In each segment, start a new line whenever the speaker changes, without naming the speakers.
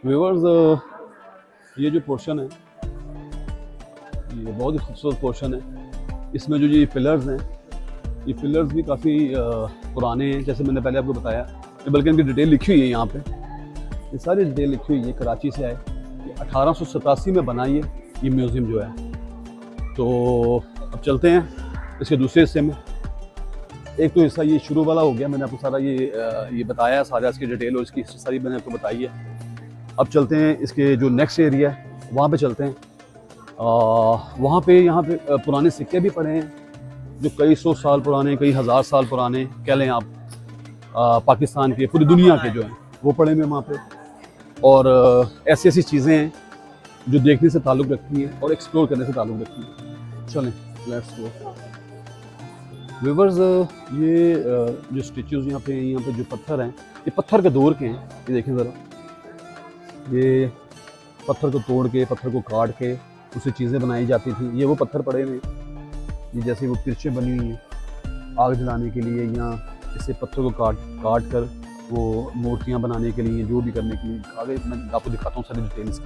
Viewers, ये जो portion है ये बहुत ही खूबसूरत पोर्शन है। इसमें जो ये पिलर्स हैं, ये पिलर्स भी काफ़ी पुराने हैं, जैसे मैंने पहले आपको बताया। बल्कि इनकी डिटेल लिखी हुई है यहाँ पे, ये सारी डिटेल लिखी हुई है। कराची से आए, ये 1887 में बना ये म्यूज़ियम जो है। तो अब चलते हैं इसके दूसरे हिस्से में। एक तो हिस्सा ये शुरू वाला हो गया, मैंने आपको सारा ये बताया है, सारा इसकी डिटेल और इसकी हिस्ट्री सारी मैंने आपको बताई है। अब चलते हैं इसके जो नेक्स्ट एरिया है वहाँ पे चलते हैं। वहाँ पे यहाँ पे पुराने सिक्के भी पड़े हैं जो कई सौ साल पुराने, कई हज़ार साल पुराने कह लें आप, पाकिस्तान के, पूरी दुनिया के जो हैं वो पड़े हुए हैं वहाँ पे। और ऐसी ऐसी चीज़ें हैं जो देखने से ताल्लुक़ रखती हैं और एक्सप्लोर करने से ताल्लुक़ रखती हैं। चलें, लेट्स गो। व्यूअर्स, ये जो स्टेचूज़ यहाँ पे जो पत्थर हैं, ये पत्थर के दौर के हैं। ये देखें ज़रा, ये पत्थर को तोड़ के, पत्थर को काट के उससे चीज़ें बनाई जाती थी। ये वो पत्थर पड़े हुए हैं, ये जैसे वो तिरछें बनी हुई हैं आग जलाने के लिए, या इससे पत्थर को काट कर वो मूर्तियाँ बनाने के लिए, जो भी करने के लिए। आगे मैं आपको दिखाता हूँ सारी डिटेल्स।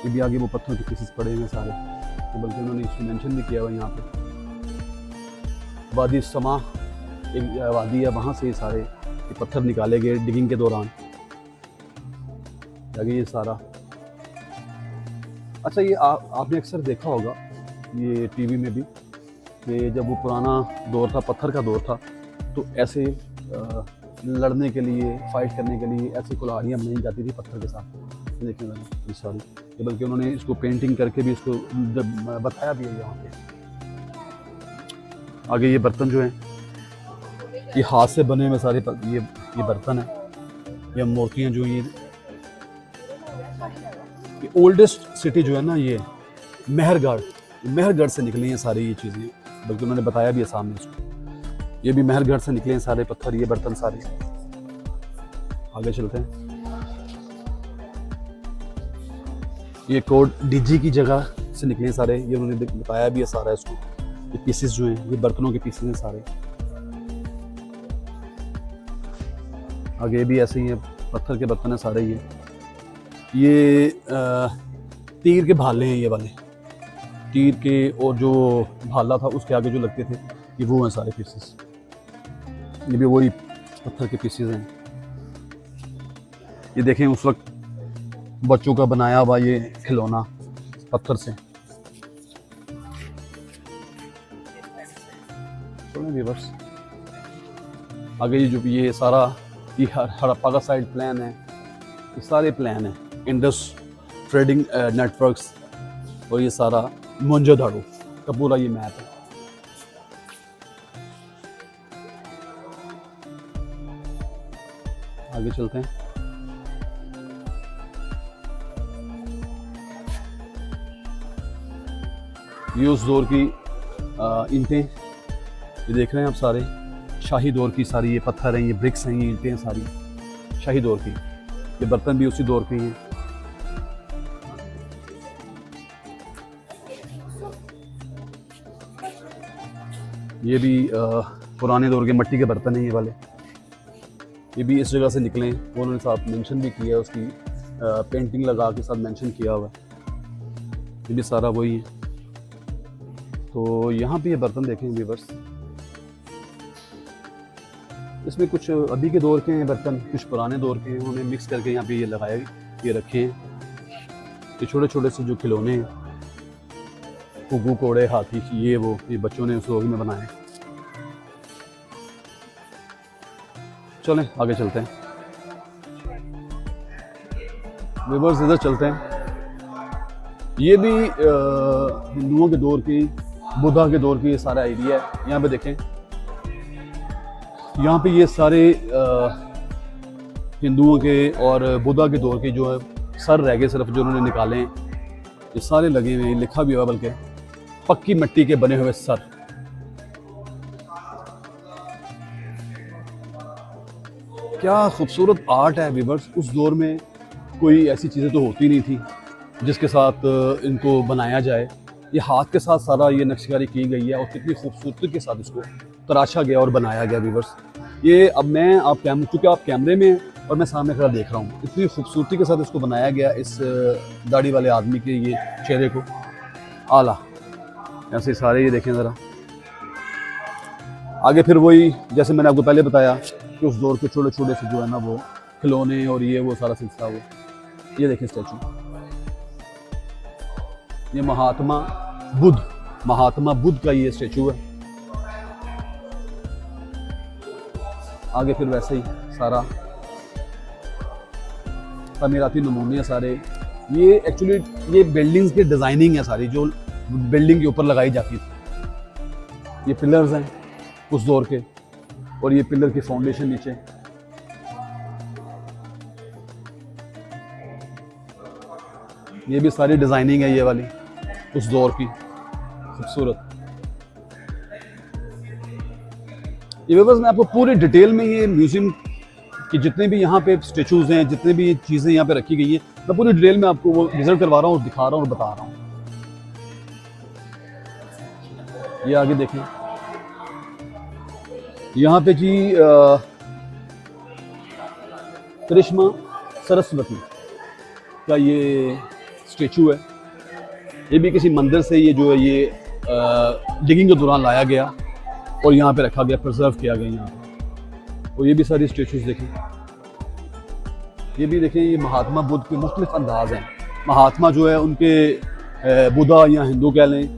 ये भी आगे वो पत्थर के पीसेस पड़े हुए हैं सारे, तो बल्कि उन्होंने इसको मेंशन भी किया हुआ यहाँ पे। वादी समा एक वादी है, वहाँ से ये सारे ये पत्थर निकाले गए डिगिंग के दौरान। आगे ये सारा। अच्छा, ये आपने अक्सर देखा होगा ये टीवी में भी कि जब वो पुराना दौर था, पत्थर का दौर था, तो ऐसे लड़ने के लिए, फाइट करने के लिए ऐसी कुल्हाड़ियाँ बनाई जाती थी पत्थर के साथ। देखने लगे ये सारी, बल्कि उन्होंने इसको पेंटिंग करके भी इसको बताया भी है यहाँ पे। आगे ये बर्तन जो हैं, ये हाथ से बने हुए सारे ये बर्तन हैं, ये मूर्तियाँ जो ये ओल्डेस्ट सिटी जो है ना, ये मेहरगढ़ से निकली हैं सारी ये चीज़ें, बल्कि उन्होंने बताया भी है सामने इसको। ये भी मेहरगढ़ से निकले हैं सारे पत्थर, ये बर्तन सारे। आगे चलते हैं। ये कोड डीजी की जगह से निकले हैं सारे, ये उन्होंने बताया भी है सारा इसको। ये पीसेस जो हैं, ये बर्तनों के पीसेस हैं सारे। आगे भी ऐसे ही है, पत्थर के बर्तन है सारे। ये तीर के भाले हैं, ये वाले तीर के, और जो भाला था उसके आगे जो लगते थे, ये वो हैं सारे पीसेस। ये भी वही पत्थर के पीसेस हैं। ये देखें, उस वक्त बच्चों का बनाया हुआ ये खिलौना पत्थर से। बस आगे ये सारा ये हड़प्पा का साइड प्लान है, ये सारे प्लान हैं इंडस ट्रेडिंग नेटवर्क्स, और ये सारा मोहनजोदड़ो का पूरा ये मैप है। आगे चलते हैं। ये उस दौर की ईंटें, ये देख रहे हैं आप, सारे शाही दौर की सारी ये पत्थर हैं, ये ब्रिक्स हैं, ये ईंटें हैं सारी शाही दौर की। ये बर्तन भी उसी दौर के हैं। ये भी पुराने दौर के मिट्टी के बर्तन हैं ये वाले। ये भी इस जगह से निकले हैं, वो उन्होंने साथ मेंशन भी किया है, उसकी पेंटिंग लगा के साथ मेंशन किया हुआ है। ये भी सारा वही है। तो यहाँ पे ये बर्तन देखें व्यूअर्स, इसमें कुछ अभी के दौर के हैं बर्तन, कुछ पुराने दौर के हैं, उन्होंने मिक्स करके यहाँ पे ये लगाए, ये रखे हैं। ये छोटे छोटे से जो खिलौने हैं, कुकू, कोड़े, हाथी, ये बच्चों ने उस दौर में बनाए। चलें आगे चलते हैं व्यूअर्स, इधर चलते हैं। ये भी हिंदुओं के दौर की, बुद्धा के दौर की ये सारा एरिया है। यहाँ पे देखें, यहाँ पे ये सारे हिंदुओं के और बुद्धा के दौर के जो है सर रह गए सिर्फ, जो उन्होंने निकाले हैं, ये सारे लगे हुए हैं, लिखा भी हुआ बल्कि पक्की मिट्टी के बने हुए सर। क्या खूबसूरत आर्ट है व्यूअर्स। उस दौर में कोई ऐसी चीज़ें तो होती नहीं थी जिसके साथ इनको बनाया जाए। ये हाथ के साथ सारा ये नक्शकारी की गई है, और कितनी खूबसूरती के साथ इसको तराशा गया और बनाया गया व्यूअर्स। ये अब मैं चूँकि आप कैमरे में और मैं सामने खड़ा देख रहा हूँ। इतनी खूबसूरती के साथ इसको बनाया गया, इस दाढ़ी वाले आदमी के ये चेहरे को आला। ऐसे सारे ये देखें ज़रा। आगे फिर वही जैसे मैंने आपको पहले बताया कि उस दौर के छोटे छोटे से जो है ना वो खिलौने और ये वो सारा सिलसिला वो। ये देखें स्टैचू, ये महात्मा बुद्ध का ये स्टैचू है। आगे फिर वैसे ही सारा तमीराती नमूने सारे। ये एक्चुअली ये बिल्डिंग्स की डिज़ाइनिंग है सारी, जो बिल्डिंग के ऊपर लगाई जाती थी। ये पिलर्स हैं उस दौर के, और ये पिलर की फाउंडेशन नीचे। ये भी सारी डिज़ाइनिंग है ये वाली उस दौर की, खूबसूरत। ये बस मैं आपको पूरी डिटेल में ये म्यूज़ियम कि जितने भी यहाँ पे स्टेचूज़ हैं, जितने भी चीज़ें यहाँ पे रखी गई हैं, मैं पूरी डिटेल में आपको वो विजिट करवा रहा हूँ और दिखा रहा हूँ और बता रहा हूँ। ये आगे देखें, यहाँ पे जी करिश्मा सरस्वती का ये स्टेचू है। ये भी किसी मंदिर से ये जो है ये डिगिंग के दौरान लाया गया और यहाँ पे रखा गया, प्रिजर्व किया गया यहाँ पे। और ये भी सारी स्टेचूज देखें, ये भी देखें, ये महात्मा बुद्ध के मुख्तलिफ अंदाज हैं। महात्मा जो है उनके बुद्धा या हिंदू कह लें,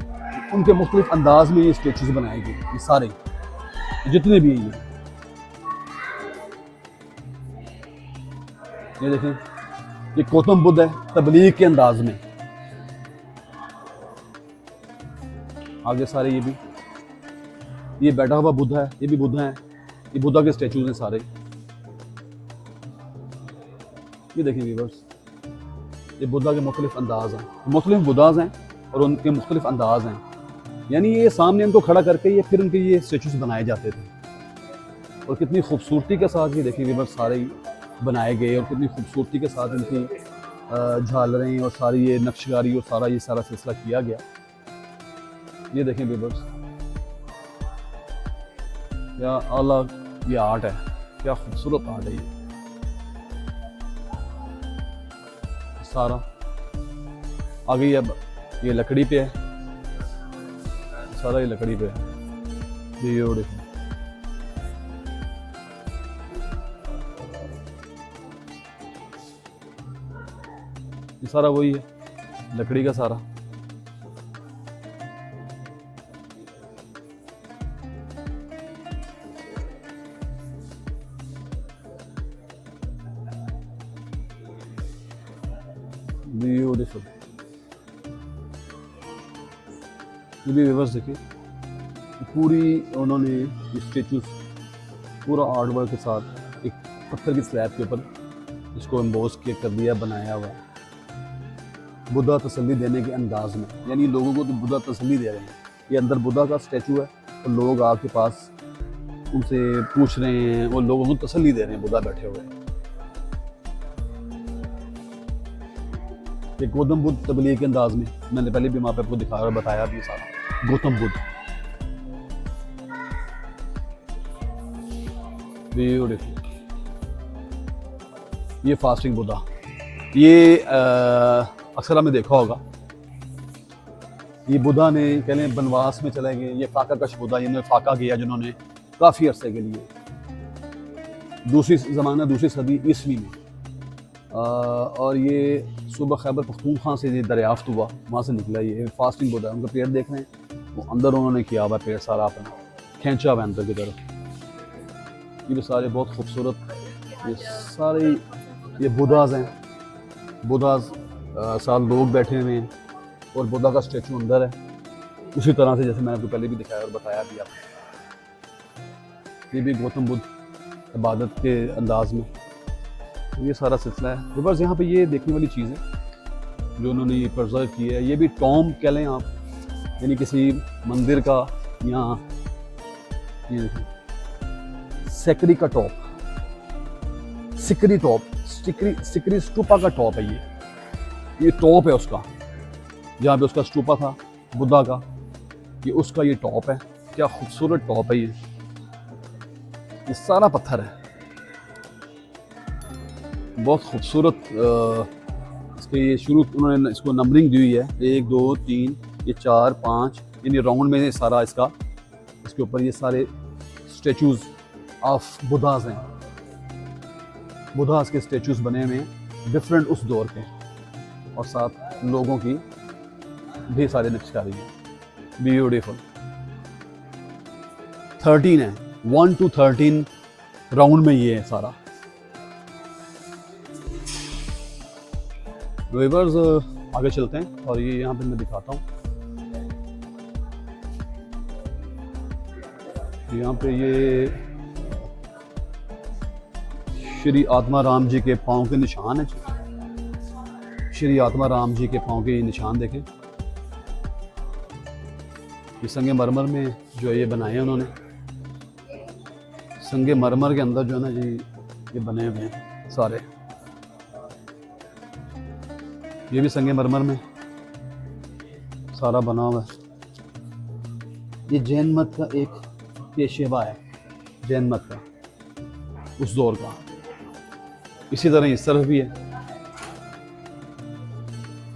उनके मुख्तलिफ अंदाज में ये स्टेचूज बनाए गए, ये सारे जितने भी हैं। ये देखें, ये गौतम बुद्ध है तबलीग के अंदाज में। आगे सारे ये बैठा हुआ बुद्धा है, ये भी बुद्धा है, ये बुद्धा के स्टैचूज हैं सारे। ये देखिए व्यूअर्स, ये बुद्धा के मुख्तलिफ अंदाज हैं, मुख्तलिफ बुद्धाज हैं और उनके मुख्तलिफ अंदाज हैं। यानी ये सामने उनको खड़ा करके ये फिर उनके ये स्टैचूज बनाए जाते थे। और कितनी खूबसूरती के साथ ये देखिए व्यूअर्स सारे ही बनाए गए, और कितनी खूबसूरती के साथ इनकी झालरें और सारी ये नक्शकारी और ये सारा सिलसिला किया गया। ये देखें व्यूअर्स, क्या आला ये आर्ट है, क्या खूबसूरत आर्ट है ये सारा। आगे अब ये लकड़ी पे है, सारा ये लकड़ी पे है। ब्यूटीफुल। ये सारा वही है, लकड़ी का सारा। ब्यूटीफुल। ये भी व्यूअर्स देखिए, पूरी उन्होंने ये स्टेचूज पूरा आर्ट वर्क के साथ एक पत्थर की स्लैब के ऊपर इसको एम्बोस कर दिया, बनाया हुआ बुद्धा तसल्ली देने के अंदाज में। यानी लोगों को तो बुद्धा तसल्ली दे रहे हैं। ये अंदर बुद्धा का स्टैचू है और लोग आपके पास उनसे पूछ रहे हैं और लोगों को तसल्ली दे रहे हैं, बुद्धा बैठे हुए हैं। ये गौतम बुद्ध तबलीग के अंदाज में, मैंने पहले भी वहाँ पे आपको दिखाया और बताया भी सारा। गौतम बुद्ध ब्यूटीफुल। ये फास्टिंग बुद्धा, ये अक्सर आपने देखा होगा, ये बुद्धा ने कह लें बनवास में चले गए। ये फाका कश बुद्धा, इन्होंने फाका किया जिन्होंने काफ़ी अरसे के लिए, दूसरी सदी ईस्वी में। और ये सुबह खैबर पख्तूनख्वा से ये दरियाफ्त हुआ, वहाँ से निकला। ये फास्टिंग बुद्धा, उनका पेड़ देख रहे हैं, वो अंदर उन्होंने किया हुआ पेड़ सारा अपना खींचा हुआ अंदर की तरफ। ये भी सारे बहुत खूबसूरत, ये सारे ये बुद्धाज हैं। बुद्धाज साथ लोग बैठे हुए हैं और बुद्धा का स्टैचू अंदर है, उसी तरह से जैसे मैंने आपको पहले भी दिखाया और बताया भी आपको। ये भी गौतम बुद्ध इबादत के अंदाज में, ये सारा सिलसिला है। तो बस यहाँ पे ये देखने वाली चीज़ है जो उन्होंने ये प्रिजर्व की है। ये भी टॉम कह लें आप, यानी किसी मंदिर का, यहाँ ये देखिए सेकरी का टॉप, सिकरी टॉप, सिकरी स्टूपा का टॉप है। ये टॉप है उसका, जहाँ पे उसका स्टूपा था बुद्धा का, ये उसका ये टॉप है। क्या खूबसूरत टॉप है ये सारा पत्थर है। बहुत खूबसूरत इसके ये शुरू उन्होंने इसको नंबरिंग दी हुई है 1 2 3 ये 4 5 यानी राउंड में सारा इसका इसके ऊपर ये सारे स्टेचूज़ ऑफ बुद्धास हैं। बुद्धास के स्टेचूज़ बने हुए हैं डिफरेंट उस दौर के और साथ लोगों की ढेर सारे नक्शकारी हैं। ब्यूटीफुल 13 है 1 to 13 राउंड में ये है सारा। व्यूअर्स आगे चलते हैं और ये यहाँ पे मैं दिखाता हूँ। यहाँ पे ये श्री आत्मा राम जी के पाँव के निशान है। श्री आत्मा राम जी के पाँव के निशान देखें। ये संगे मरमर में जो ये बनाए हैं उन्होंने, संगे मरमर के अंदर जो है ना जी ये बने हुए हैं सारे। ये भी संगे मरमर में सारा बना हुआ है। ये जैन मत का एक पेशेवा है, जैन मत का उस दौर का। इसी तरह इस तरफ भी है।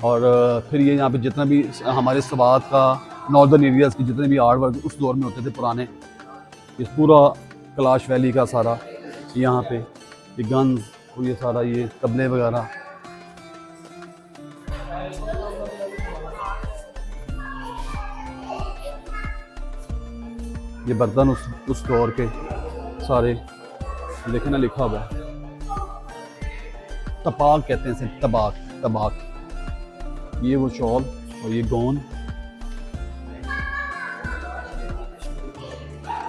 और फिर ये यहाँ पे जितना भी हमारे स्वात का नॉर्दर्न एरियाज़ के जितने भी आर्ट वर्क उस दौर में होते थे पुराने, इस पूरा कैलाश वैली का सारा यहाँ पे ये गन्स और ये सारा ये तबले वगैरह। ये बर्तन उस दौर के सारे देखे ना लिखा हुआ है। तपाक कहते हैं इसे, तबाक तबाक। ये वो शॉल और ये गौन,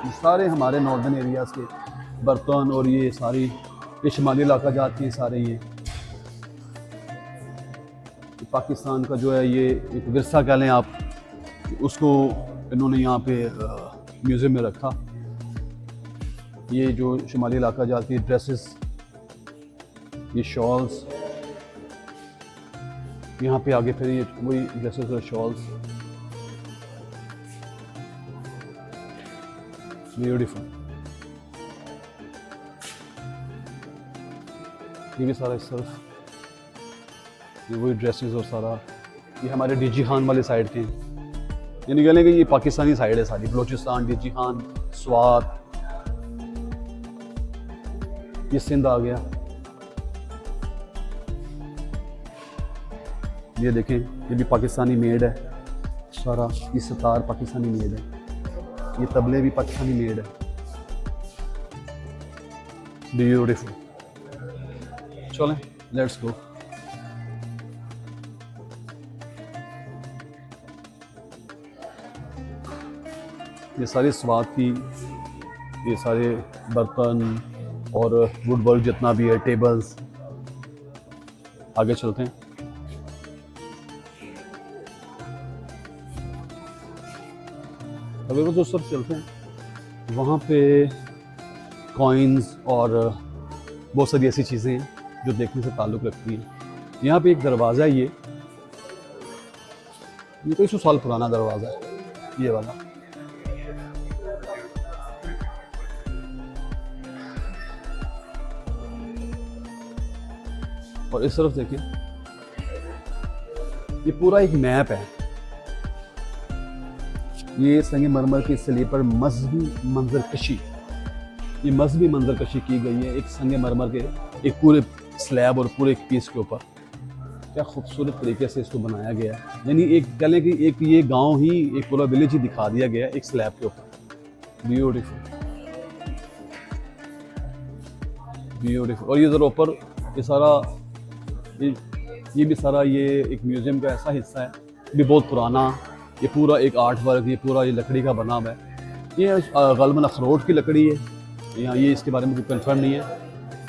ये सारे हमारे नॉर्दर्न एरियाज़ के बर्तन और ये सारी ये शुमाली इलाका जाती हैं सारे। ये पाकिस्तान का जो है ये एक विरसा कह लें आप, उसको इन्होंने यहाँ पे म्यूज़ियम में रखा। ये जो शुमाली इलाका जाती है ड्रेसेस, ये शॉल्स, यहाँ पे आगे फिर ये वही ड्रेसेस और शॉल्स। ब्यूटीफुल। ये भी सारा इस तरफ ये वही ड्रेसेस और सारा ये हमारे डीजी खान वाले साइड के हैं। यानी कह लें कि ये पाकिस्तानी साइड है सारी, बलोचिस्तान, डीजी खान, स्वात, ये सिंध आ गया। ये देखें ये भी पाकिस्तानी मेड है सारा। ये सितार पाकिस्तानी मेड है, ये तबले भी पाकिस्तानी मेड है। ब्यूटीफुल। चलें लेट्स गो। ये सारे स्वाद की ये सारे बर्तन और वुड वर्क जितना भी है, टेबल्स। आगे चलते हैं। अभी वो जो सब चलते हैं वहाँ पे कॉइन्स और बहुत सारी ऐसी चीज़ें हैं जो देखने से ताल्लुक़ रखती हैं। यहाँ पे एक दरवाज़ा है, ये कई सौ साल पुराना दरवाज़ा है ये वाला। और इस तरफ देखिए ये पूरा एक मैप है। ये संगमरमर की स्लीपर मजहबी मंजरकशी, ये मजहबी मंजरकशी की गई है एक संगमरमर के एक पूरे स्लैब और पूरे एक पीस के ऊपर। क्या खूबसूरत तरीके से इसको बनाया गया है। यानी एक कह लें कि एक ये गांव ही, एक पूरा विलेज ही दिखा दिया गया है एक स्लैब के ऊपर। Beautiful beautiful. और ये ज़रा ऊपर ये सारा ये भी सारा ये एक म्यूज़ियम का ऐसा हिस्सा है, भी बहुत पुराना। ये पूरा एक आर्ट वर्क, ये पूरा ये लकड़ी का बना हुआ है। ये ग़ालिबन अखरोट की लकड़ी है, यहाँ ये इसके बारे में कोई कंफर्म नहीं है,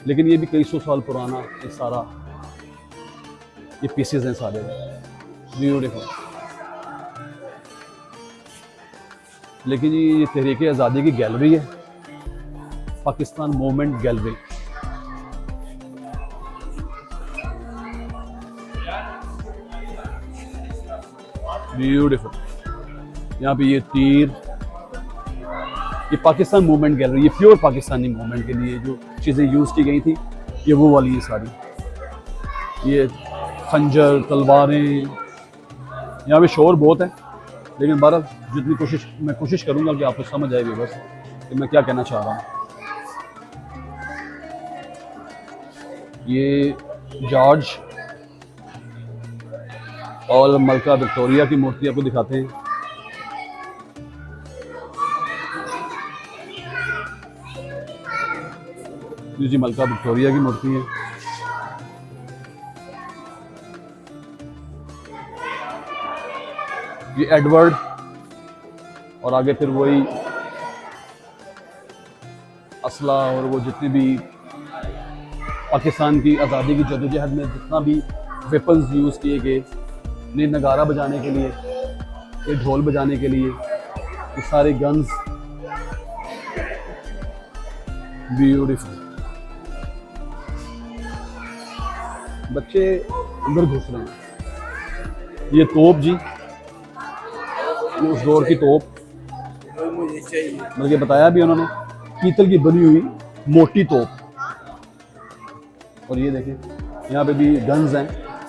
लेकिन ये भी कई सौ साल पुराना ये सारा ये पीसेस हैं सारे। ब्यूटीफुल। लेकिन ये तहरीक आज़ादी की गैलरी है, पाकिस्तान मूवमेंट गैलरी। ब्यूटीफुल। यहाँ पे ये तीर, ये पाकिस्तान मूवमेंट गैलरी, ये प्योर पाकिस्तानी मूवमेंट के लिए जो चीज़ें यूज़ की गई थी ये वो वाली है सारी। ये खंजर, तलवारें, यहाँ पे शोर बहुत है, लेकिन बहरहाल जितनी मैं कोशिश करूँगा कि आपको समझ आए बस कि मैं क्या कहना चाह रहा हूँ। ये जॉर्ज और मलका विक्टोरिया की मूर्ति आपको दिखाते हैं। ये जी मलका विक्टोरिया की मूर्ति है। ये एडवर्ड, और आगे फिर वही असला और वो जितने भी पाकिस्तान की आज़ादी की जदोजहद में जितना भी वेपन्स यूज़ किए गए, ने नगारा बजाने के लिए, ये ढोल बजाने के लिए, ये सारे गन्स, ब्यूटीफुल। बच्चे अंदर घुस रहे हैं। ये तोप जी, ये उस दौर की तोप,
मुझे चाहिए।
बल्कि बताया भी उन्होंने, पीतल की बनी हुई मोटी तोप। और ये देखें यहाँ पे भी गन्स हैं,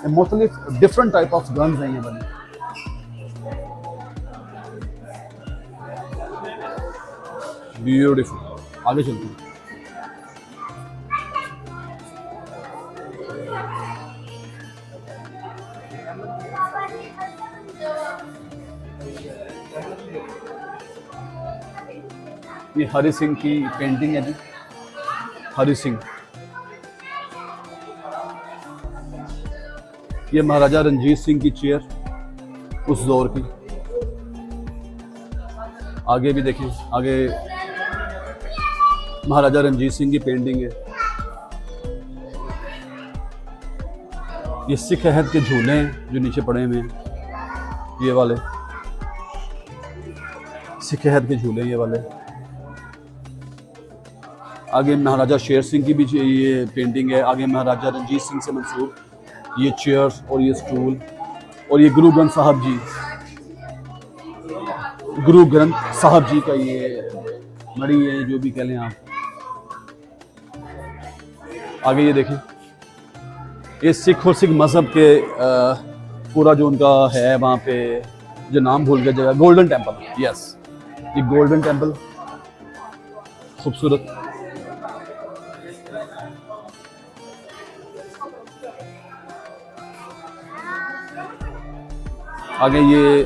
मुख्तलिफ डिफरेंट टाइप ऑफ गन्स हैं यहाँ बने। ब्यूटीफुल। आगे चलते हैं। ये हरि सिंह की पेंटिंग है जी, हरि सिंह। ये महाराजा रंजीत सिंह की चेयर उस दौर की। आगे भी देखें, आगे महाराजा रंजीत सिंह की पेंटिंग है। ये सिख अहद के झूले हैं जो नीचे पड़े हुए हैं, ये वाले सिख अहद के झूले, ये वाले। आगे महाराजा शेर सिंह की भी ये पेंटिंग है। आगे महाराजा रंजीत सिंह से मंसूब ये चेयर्स और ये स्टूल। और ये गुरु ग्रंथ साहब जी, गुरु ग्रंथ साहब जी का ये मड़ी है, जो भी कह लें आप। आगे ये देखें, ये सिख और सिख मज़हब के पूरा जो उनका है वहाँ पे, जो नाम भूल गया जगह, गोल्डन टेम्पल। यस, ये गोल्डन टेम्पल, खूबसूरत। आगे ये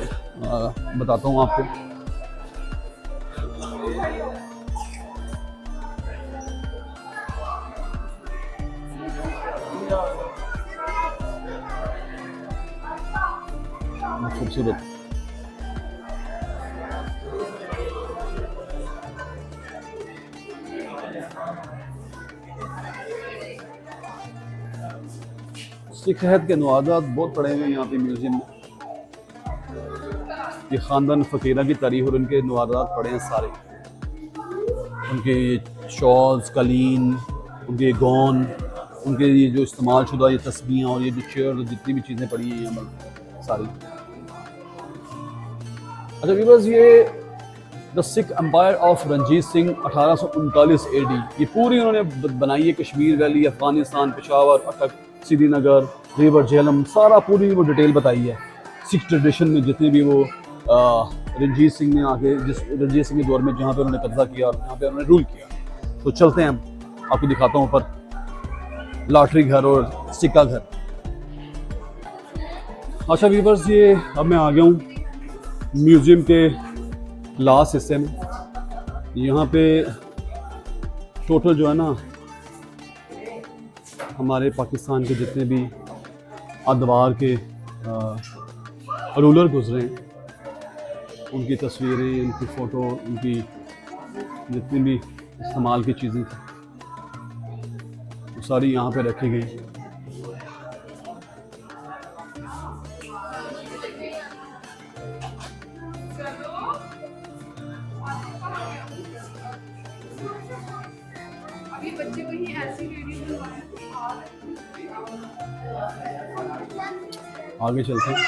बताता हूँ आपको। खूबसूरत। सिख अहद के नवाजात बहुत पड़े हुए हैं यहाँ पे म्यूजियम में। ये ख़ानदान फ़कीरा की तारीख और उनके नवाजात पड़े हैं सारे, उनके शॉल्स, कलीन, उनके गौन, उनके ये जो इस्तेमाल शुदा ये तस्बीहां और ये जो चेयर जितनी भी चीज़ें पड़ी हैं यहाँ पर सारी। अच्छा व्यूअर्स, ये the Sikh empire of Ranjit Singh 1839 AD, ये पूरी उन्होंने बनाई है। कश्मीर वैली, अफ़गानिस्तान, पेशावर, अटक, श्रीनगर, रिवर झेलम, सारा पूरी वो डिटेल बताई है। सिख ट्रेडिशन में जितने भी वो रंजीत सिंह ने आगे, जिस रंजीत सिंह के दौर में जहाँ पे उन्होंने कब्जा किया और जहाँ पे उन्होंने रूल किया। तो चलते हैं, हम आपको दिखाता हूँ ऊपर लॉटरी घर और सिक्का घर। अच्छा व्यूअर्स, ये अब मैं आ गया हूँ म्यूज़ियम के लास्ट हिस्से में। यहाँ पे टोटल जो है ना, हमारे पाकिस्तान के जितने भी अदवार के रूलर गुजरे हैं, उनकी तस्वीरें, उनकी फ़ोटो, उनकी जितनी भी इस्तेमाल की चीज़ें थी, वो सारी यहाँ पे रखी गई। आगे चलते हैं।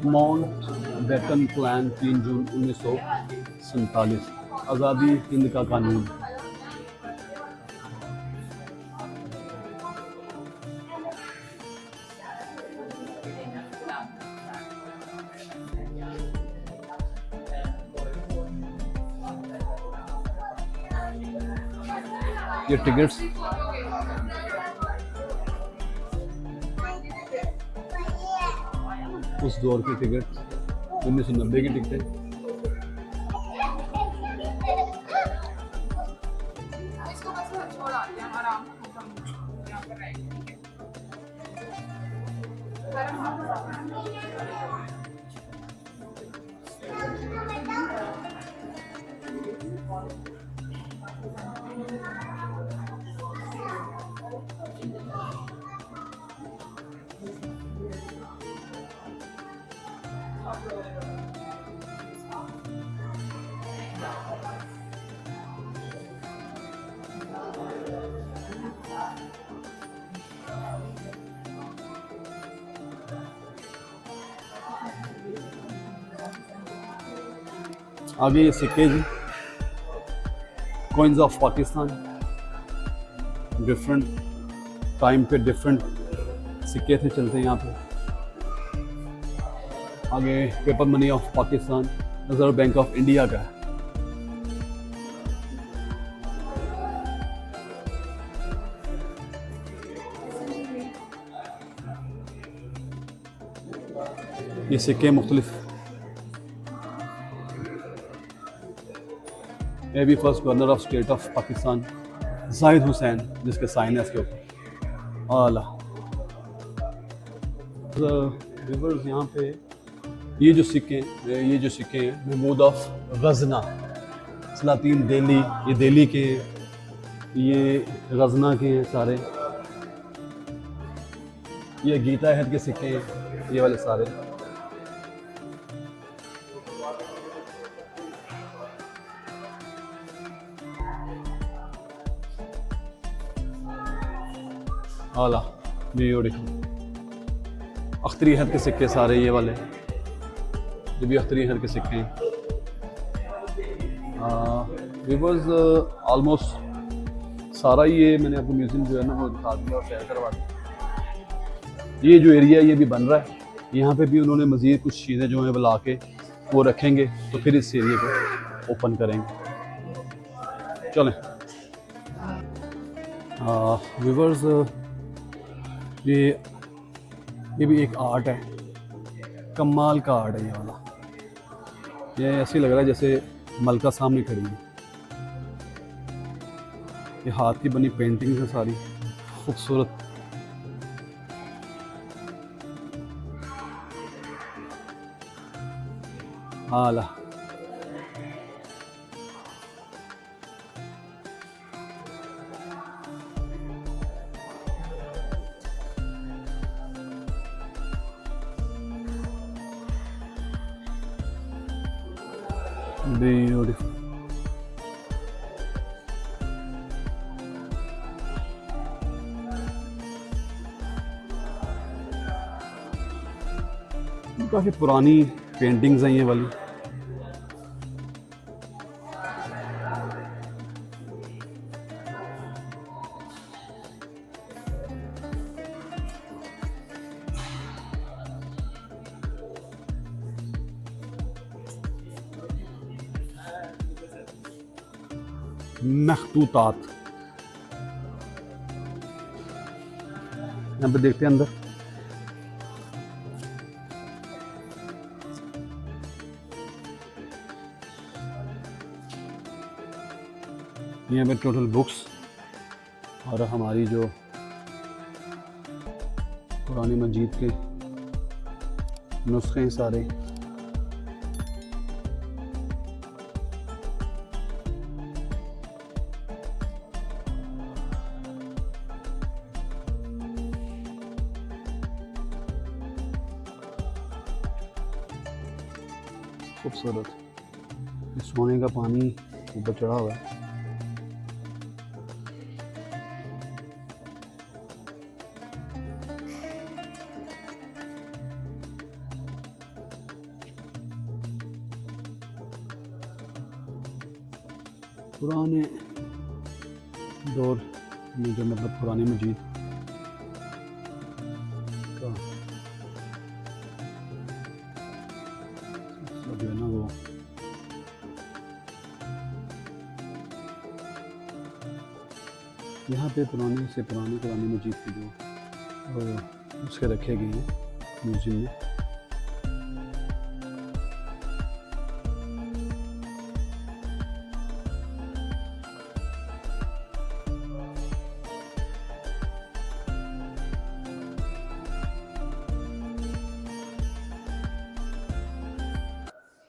माउंट बेटन प्लान 3 जून 1947, आज़ादी हिंद का कानून। ये टिकट्स उस दौर की टिकट 1990 की टिकटें।
इसको बस छोड़ आते हैं आराम से, हम यहाँ पर रहेंगे, ठीक
आगे ये सिक्के जी, coins of Pakistan, different time पे डिफरेंट सिक्के थे चलते हैं यहाँ पे। आगे paper money of Pakistan, Reserve Bank of India का है। ये सिक्के मुख्तलिफ, ये भी first governor of State of Pakistan Zahid Hussain, जिसके साइन है इसके ऊपर। आला रिवर्स यहाँ पे ये जो सिक्के हैं महमूद ऑफ गजना, सलातीन दिल्ली, ये दिल्ली के हैं, ये गजना के हैं सारे। ये गीता हेड के सिक्के हैं, ये वाले सारे। आला ब्यूटीफुल, अख्तरी हद के सिक्के सारे ये वाले, ये भी अख्तरी हद के सिक्के हैं। व्यूअर्स ऑलमोस्ट सारा ये मैंने आपको म्यूज़ियम जो है ना वो दिखा दिया और शेयर करवा दिया। ये जो एरिया ये भी बन रहा है, यहाँ पे भी उन्होंने मज़ीद कुछ चीज़ें जो हैं वो ला के वो रखेंगे, तो फिर इस एरिया को ओपन करेंगे। चलें व्यूअर्स, ये भी एक आर्ट है, कमाल का आर्ट है ये वाला। ये ऐसे लग रहा है जैसे मलका सामने खड़ी है। ये हाथ की बनी पेंटिंग्स हैं सारी, खूबसूरत। आला ब्यूटीफुल। काफ़ी पुरानी पेंटिंग्स हैं ये वाली। मखतूतात, यहाँ पे देखते हैं अंदर। यहाँ पे टोटल बुक्स और हमारी जो कुरान मजीद के नुस्खे हैं सारे, खूबसूरत। सोने का पानी ऊपर चढ़ा हुआ है। पुराने दौर में जो मतलब पुराने मजीद का सब है ना, वो यहाँ पे पुराने से पुराने पुराने मजीद के जो उसके रखे गए हैं म्यूजियम में।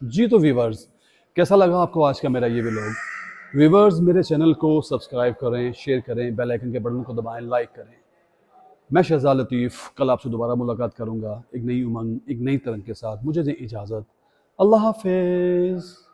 जी तो व्यूवर्स, कैसा लगा आपको आज का मेरा ये व्लॉग? व्यूवर्स, मेरे चैनल को सब्सक्राइब करें, शेयर करें, बेल आइकन के बटन को दबाएं, लाइक करें। मैं शहजाद लतीफ़ कल आपसे दोबारा मुलाकात करूंगा एक नई उमंग, एक नई तरंग के साथ। मुझे दें इजाज़त। अल्लाह हाफ़िज़।